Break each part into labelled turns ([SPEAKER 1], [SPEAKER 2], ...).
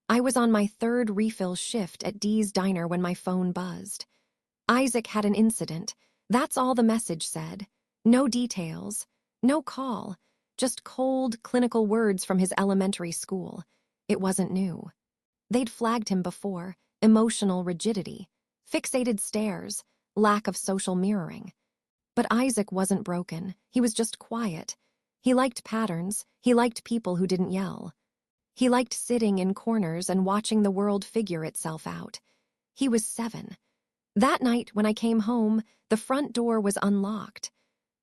[SPEAKER 1] I was on my third refill shift at Dee's Diner when my phone buzzed. Isaac had an incident. That's all the message said. No details. No call. Just cold, clinical words from his elementary school. It wasn't new. They'd flagged him before. Emotional rigidity. Fixated stares. Lack of social mirroring. But Isaac wasn't broken. He was just quiet. He liked patterns. He liked people who didn't yell. He liked sitting in corners and watching the world figure itself out. He was 7. That night, when I came home, the front door was unlocked.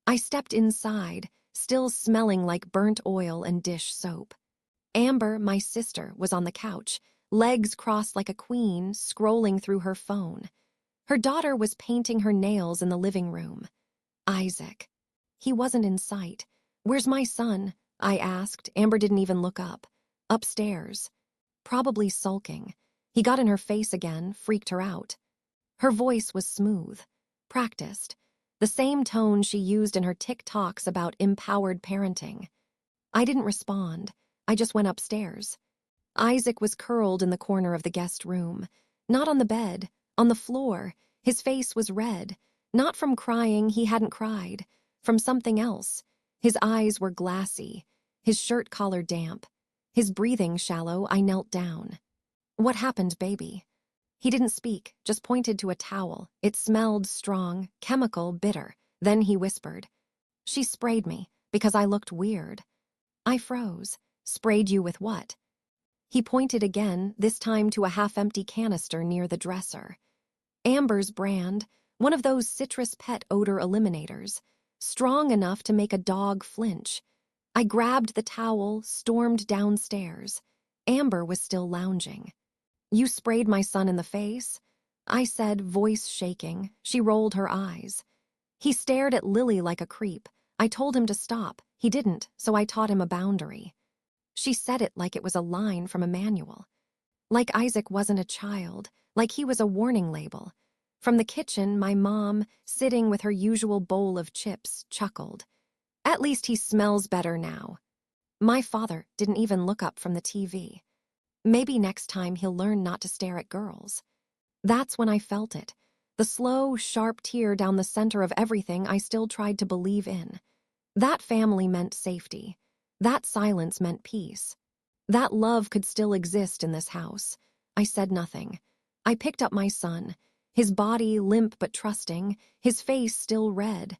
[SPEAKER 1] I stepped inside, still smelling like burnt oil and dish soap. Amber, my sister, was on the couch, legs crossed like a queen, scrolling through her phone. Her daughter was painting her nails in the living room. Isaac. He wasn't in sight. "Where's my son?" I asked. Amber didn't even look up. "Upstairs." Probably sulking. He got in her face again, freaked her out. Her voice was smooth, practiced, the same tone she used in her TikToks about empowered parenting. I didn't respond. I just went upstairs. Isaac was curled in the corner of the guest room. Not on the bed, on the floor. His face was red. Not from crying, he hadn't cried. From something else. His eyes were glassy. His shirt collar damp. His breathing shallow. I knelt down. "What happened, baby?" He didn't speak, just pointed to a towel. It smelled strong, chemical, bitter. Then he whispered, "She sprayed me because I looked weird." I froze. "Sprayed you with what?" He pointed again, this time to a half-empty canister near the dresser. Amber's brand, one of those citrus pet odor eliminators, strong enough to make a dog flinch. I grabbed the towel, stormed downstairs. Amber was still lounging. "You sprayed my son in the face?" I said, voice shaking. She rolled her eyes. He stared at Lily like a creep. I told him to stop. He didn't, so I taught him a boundary. She said it like it was a line from a manual. Like Isaac wasn't a child, like he was a warning label. From the kitchen, my mom, sitting with her usual bowl of chips, chuckled. "At least he smells better now." My father didn't even look up from the TV. Maybe next time he'll learn not to stare at girls. That's when I felt it. The slow, sharp tear down the center of everything I still tried to believe in. That family meant safety. That silence meant peace. That love could still exist in this house. I said nothing. I picked up my son, his body limp but trusting, his face still red.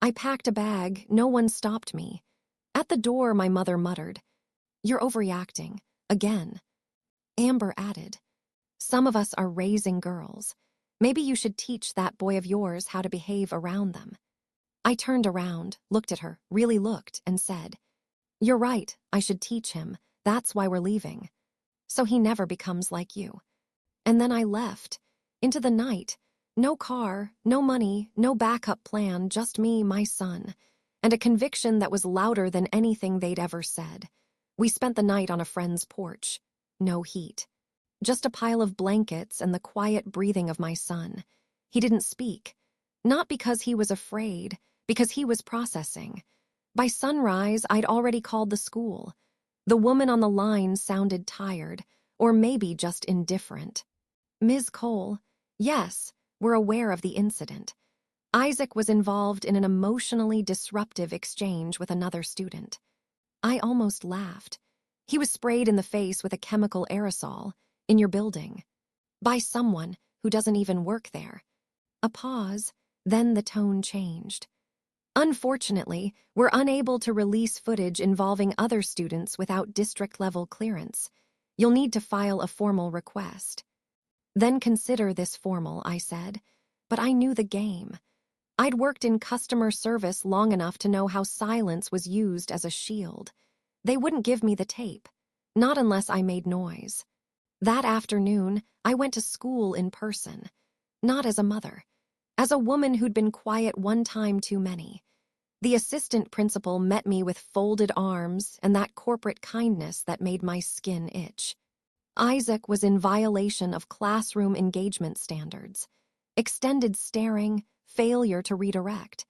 [SPEAKER 1] I packed a bag. No one stopped me. At the door, my mother muttered, "You're overreacting. Again." Amber added, "Some of us are raising girls. Maybe you should teach that boy of yours how to behave around them." I turned around, looked at her, really looked, and said, "You're right, I should teach him. That's why we're leaving. So he never becomes like you." And then I left, into the night. No car, no money, no backup plan, just me, my son, and a conviction that was louder than anything they'd ever said. We spent the night on a friend's porch. No heat. Just a pile of blankets and the quiet breathing of my son. He didn't speak. Not because he was afraid, because he was processing. By sunrise, I'd already called the school. The woman on the line sounded tired, or maybe just indifferent. "Ms. Cole, yes, we're aware of the incident. Isaac was involved in an emotionally disruptive exchange with another student." I almost laughed. "He was sprayed in the face with a chemical aerosol, in your building. By someone who doesn't even work there." A pause, then the tone changed. "Unfortunately, we're unable to release footage involving other students without district-level clearance. You'll need to file a formal request." "Then consider this formal," I said. But I knew the game. I'd worked in customer service long enough to know how silence was used as a shield. They wouldn't give me the tape, not unless I made noise. That afternoon, I went to school in person, not as a mother, as a woman who'd been quiet one time too many. The assistant principal met me with folded arms and that corporate kindness that made my skin itch. Isaac was in violation of classroom engagement standards. Extended staring, failure to redirect.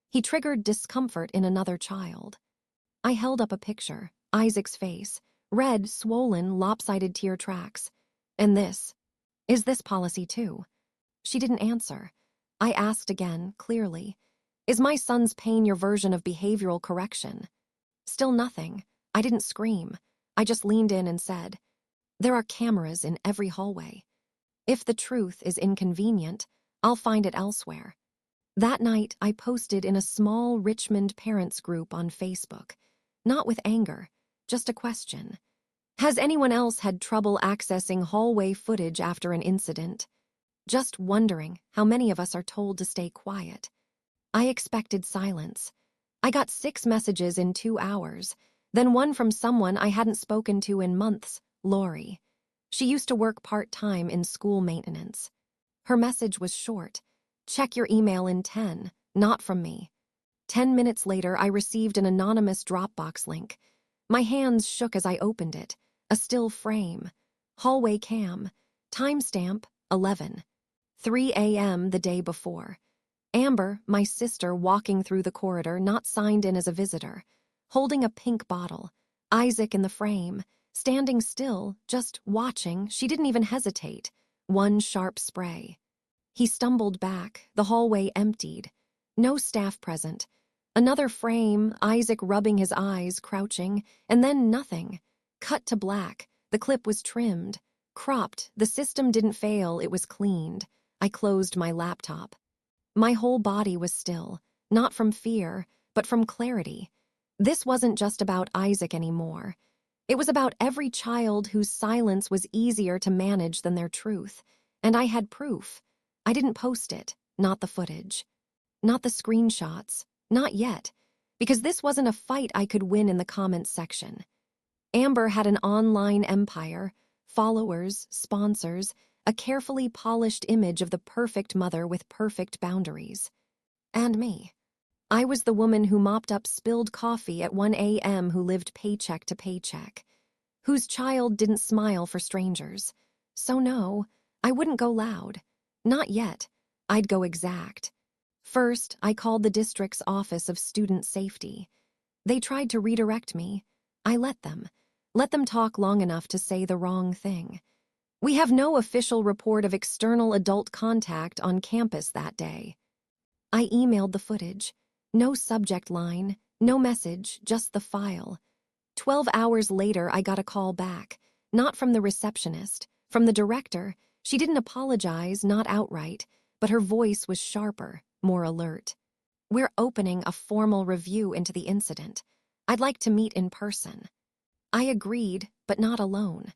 [SPEAKER 1] He triggered discomfort in another child. I held up a picture, Isaac's face, Red, swollen, lopsided tear tracks. And this. Is this policy too? She didn't answer. I asked again, clearly. Is my son's pain your version of behavioral correction? Still nothing. I didn't scream. I just leaned in and said, there are cameras in every hallway. If the truth is inconvenient, I'll find it elsewhere. That night, I posted in a small Richmond parents group on Facebook. Not with anger, just a question. Has anyone else had trouble accessing hallway footage after an incident? Just wondering how many of us are told to stay quiet. I expected silence. I got 6 messages in 2 hours, then one from someone I hadn't spoken to in months, Lori. She used to work part-time in school maintenance. Her message was short. Check your email in 10, not from me. 10 minutes later, I received an anonymous Dropbox link. My hands shook as I opened it. A still frame. Hallway cam. Timestamp, 11. 3 a.m. the day before. Amber, my sister, walking through the corridor, not signed in as a visitor. Holding a pink bottle. Isaac in the frame. Standing still, just watching. She didn't even hesitate. One sharp spray. He stumbled back. The hallway emptied. No staff present. Another frame, Isaac rubbing his eyes, crouching, and then nothing. Cut to black. The clip was trimmed. Cropped. The system didn't fail, it was cleaned. I closed my laptop. My whole body was still, not from fear, but from clarity. This wasn't just about Isaac anymore. It was about every child whose silence was easier to manage than their truth. And I had proof. I didn't post it, not the footage. Not the screenshots, not yet, because this wasn't a fight I could win in the comments section. Amber had an online empire, followers, sponsors, a carefully polished image of the perfect mother with perfect boundaries. And me. I was the woman who mopped up spilled coffee at 1 a.m. who lived paycheck to paycheck, whose child didn't smile for strangers. So no, I wouldn't go loud. Not yet. I'd go exact. First, I called the district's Office of Student Safety. They tried to redirect me. I let them. Let them talk long enough to say the wrong thing. We have no official report of external adult contact on campus that day. I emailed the footage. No subject line, no message, just the file. 12 hours later, I got a call back. Not from the receptionist, from the director. She didn't apologize, not outright, but her voice was sharper, more alert. We're opening a formal review into the incident. I'd like to meet in person. I agreed, but not alone.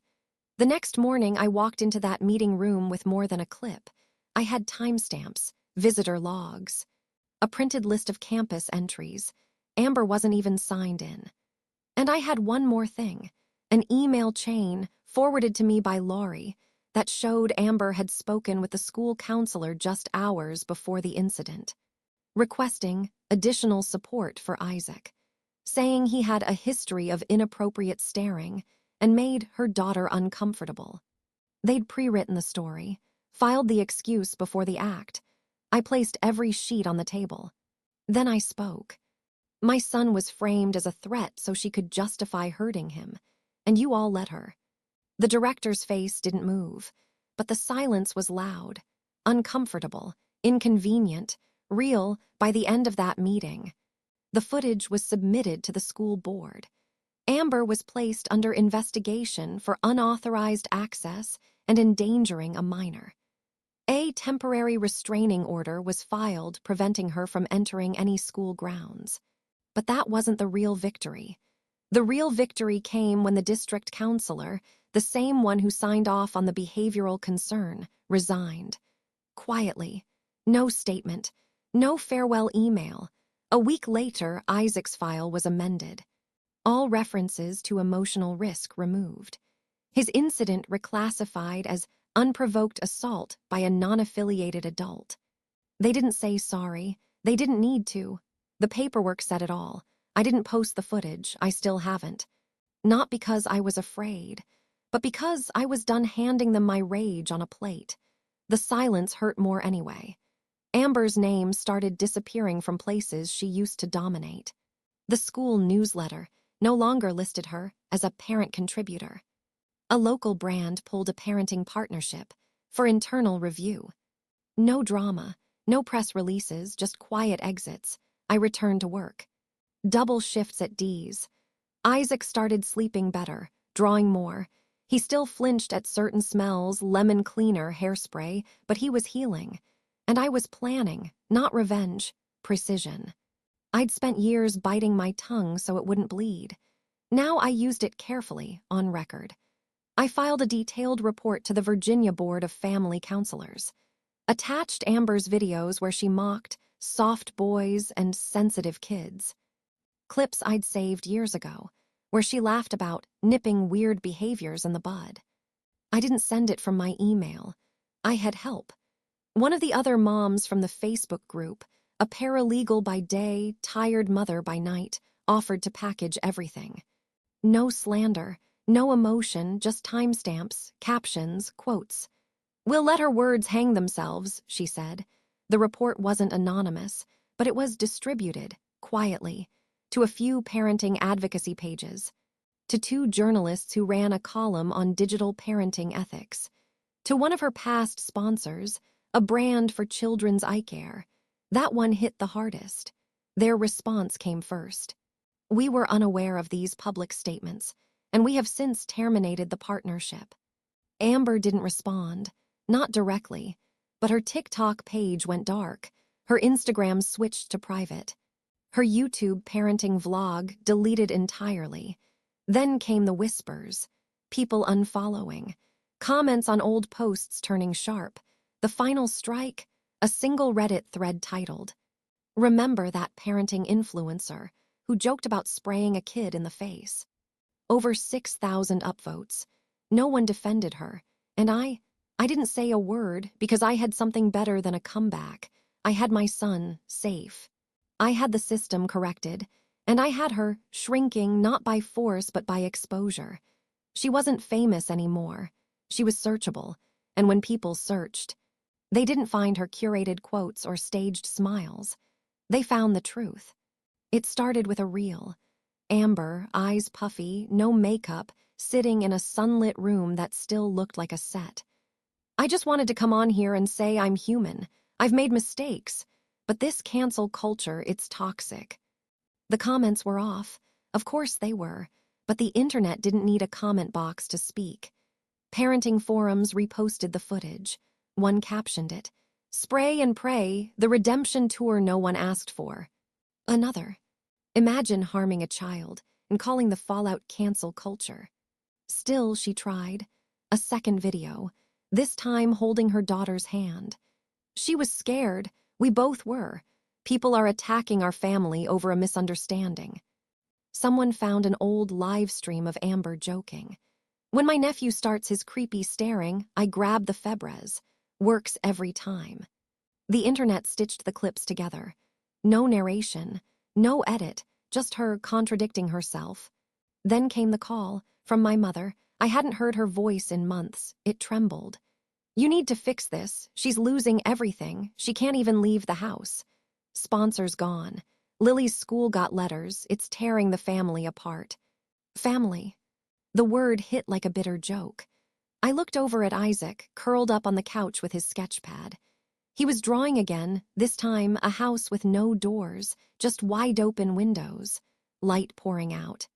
[SPEAKER 1] The next morning, I walked into that meeting room with more than a clip. I had timestamps, visitor logs, a printed list of campus entries. Amber wasn't even signed in. And I had one more thing, an email chain forwarded to me by Lori that showed Amber had spoken with the school counselor just hours before the incident, requesting additional support for Isaac, saying he had a history of inappropriate staring and made her daughter uncomfortable. They'd pre-written the story, filed the excuse before the act. I placed every sheet on the table. Then I spoke. My son was framed as a threat so she could justify hurting him, and you all let her. The director's face didn't move, but the silence was loud, uncomfortable, inconvenient, real by the end of that meeting. The footage was submitted to the school board. Amber was placed under investigation for unauthorized access and endangering a minor. A temporary restraining order was filed preventing her from entering any school grounds. But that wasn't the real victory. The real victory came when the district counselor, the same one who signed off on the behavioral concern, resigned. Quietly. No statement. No farewell email. A week later, Isaac's file was amended. All references to emotional risk removed. His incident reclassified as unprovoked assault by a non-affiliated adult. They didn't say sorry. They didn't need to. The paperwork said it all. I didn't post the footage. I still haven't. Not because I was afraid, but because I was done handing them my rage on a plate. The silence hurt more anyway. Amber's name started disappearing from places she used to dominate. The school newsletter no longer listed her, as a parent contributor. A local brand pulled a parenting partnership for internal review. No drama, no press releases, just quiet exits. I returned to work. Double shifts at Dee's. Isaac started sleeping better, drawing more. He still flinched at certain smells, lemon cleaner, hairspray, but he was healing. And I was planning, not revenge, precision. I'd spent years biting my tongue so it wouldn't bleed. Now I used it carefully, on record. I filed a detailed report to the Virginia Board of Family Counselors. Attached Amber's videos where she mocked soft boys and sensitive kids. Clips I'd saved years ago, where she laughed about nipping weird behaviors in the bud. I didn't send it from my email. I had help. One of the other moms from the Facebook group, a paralegal by day, tired mother by night, offered to package everything. No slander, no emotion, just timestamps, captions, quotes. "We'll let her words hang themselves," she said. The report wasn't anonymous, but it was distributed, quietly, to a few parenting advocacy pages, to 2 journalists who ran a column on digital parenting ethics, to one of her past sponsors, a brand for children's eye care. That one hit the hardest. Their response came first. We were unaware of these public statements, and we have since terminated the partnership. Amber didn't respond, not directly, but her TikTok page went dark. Her Instagram switched to private. Her YouTube parenting vlog deleted entirely. Then came the whispers, people unfollowing, comments on old posts turning sharp. The final strike, a single Reddit thread titled, "Remember that parenting influencer who joked about spraying a kid in the face." Over 6,000 upvotes. No one defended her, and I didn't say a word because I had something better than a comeback. I had my son safe. I had the system corrected, and I had her shrinking not by force but by exposure. She wasn't famous anymore. She was searchable, and when people searched, they didn't find her curated quotes or staged smiles. They found the truth. It started with a reel. Amber, eyes puffy, no makeup, sitting in a sunlit room that still looked like a set. "I just wanted to come on here and say I'm human. I've made mistakes. But this cancel culture, it's toxic." The comments were off. Of course they were. But the internet didn't need a comment box to speak. Parenting forums reposted the footage. One captioned it, "Spray and pray, the redemption tour no one asked for." Another, "Imagine harming a child and calling the fallout cancel culture." Still, she tried. A second video, this time holding her daughter's hand. She was scared. We both were. People are attacking our family over a misunderstanding. Someone found an old live stream of Amber joking. "When my nephew starts his creepy staring, I grab the Febreze. Works every time." The internet stitched the clips together. No narration, no edit, just her contradicting herself. Then came the call, from my mother. I hadn't heard her voice in months. It trembled. "You need to fix this. She's losing everything. She can't even leave the house." Sponsors gone. Lily's school got letters. It's tearing the family apart. Family. The word hit like a bitter joke. I looked over at Isaac, curled up on the couch with his sketch pad. He was drawing again, this time a house with no doors, just wide-open windows, light pouring out.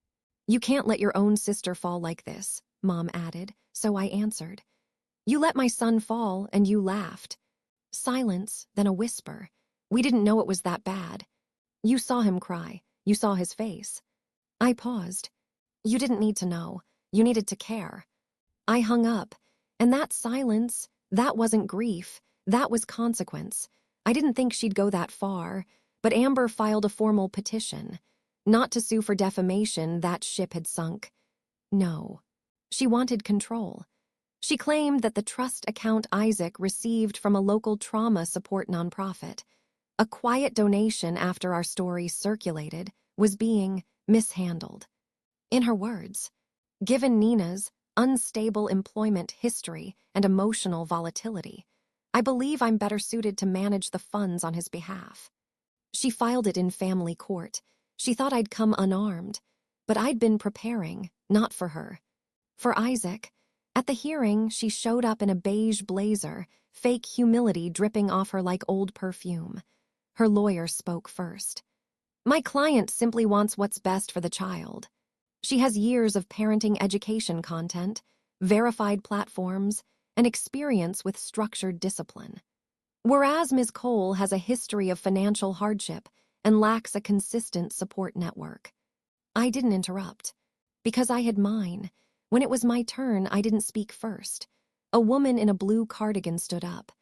[SPEAKER 1] "You can't let your own sister fall like this," Mom added, so I answered. "You let my son fall, and you laughed." Silence, then a whisper. "We didn't know it was that bad." "You saw him cry. You saw his face." I paused. "You didn't need to know. You needed to care." I hung up, and that silence, that wasn't grief, that was consequence. I didn't think she'd go that far, but Amber filed a formal petition. Not to sue for defamation, that ship had sunk. No. She wanted control. She claimed that the trust account Isaac received from a local trauma support nonprofit, a quiet donation after our story circulated, was being mishandled. In her words, "Given Nina's unstable employment history and emotional volatility, I believe I'm better suited to manage the funds on his behalf." She filed it in family court. She thought I'd come unarmed, but I'd been preparing, Not for her. For Isaac. At the hearing, she showed up in a beige blazer, fake humility dripping off her like old perfume. Her lawyer spoke first. My client simply wants what's best for the child. She has years of parenting education content, verified platforms, and experience with structured discipline. Whereas Ms. Cole has a history of financial hardship and lacks a consistent support network. I didn't interrupt. Because I had mine. When it was my turn, I didn't speak first. A woman in a blue cardigan stood up.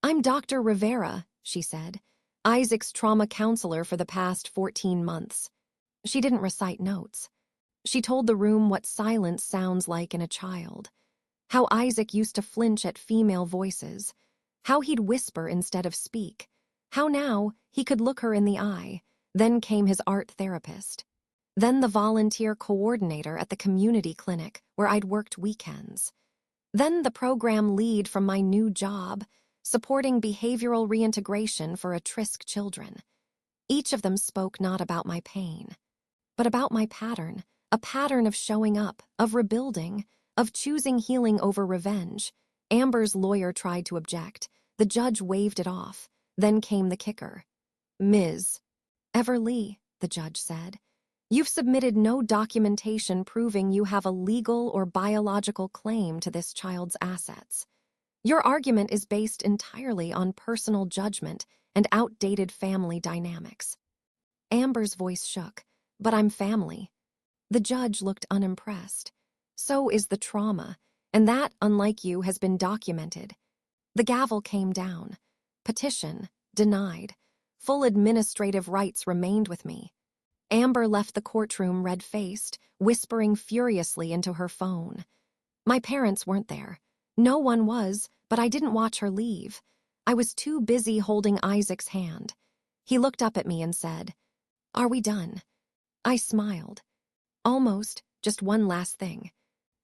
[SPEAKER 1] I'm Dr. Rivera, she said, Isaac's trauma counselor for the past 14 months. She didn't recite notes. She told the room what silence sounds like in a child. How Isaac used to flinch at female voices. How he'd whisper instead of speak. How now he could look her in the eye. Then came his art therapist. Then the volunteer coordinator at the community clinic where I'd worked weekends. Then the program lead from my new job, supporting behavioral reintegration for at-risk children. Each of them spoke not about my pain, but about my pattern, a pattern of showing up, of rebuilding, of choosing healing over revenge. Amber's lawyer tried to object. The judge waved it off. Then came the kicker. Ms. Everly, the judge said, you've submitted no documentation proving you have a legal or biological claim to this child's assets. Your argument is based entirely on personal judgment and outdated family dynamics. Amber's voice shook. But I'm family. The judge looked unimpressed. So is the trauma, and that, unlike you, has been documented. The gavel came down. Petition, denied. Full administrative rights remained with me. Amber left the courtroom red-faced, whispering furiously into her phone. My parents weren't there. No one was, but I didn't watch her leave. I was too busy holding Isaac's hand. He looked up at me and said, Are we done? I smiled. Almost, just one last thing.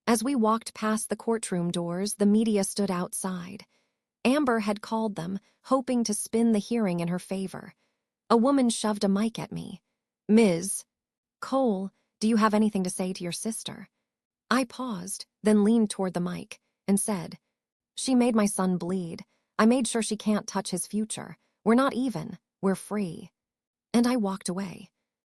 [SPEAKER 1] As we walked past the courtroom doors, the media stood outside. Amber had called them, hoping to spin the hearing in her favor. A woman shoved a mic at me. Ms. Cole, do you have anything to say to your sister? I paused, then leaned toward the mic, and said, She made my son bleed. I made sure she can't touch his future. We're not even. We're free. And I walked away.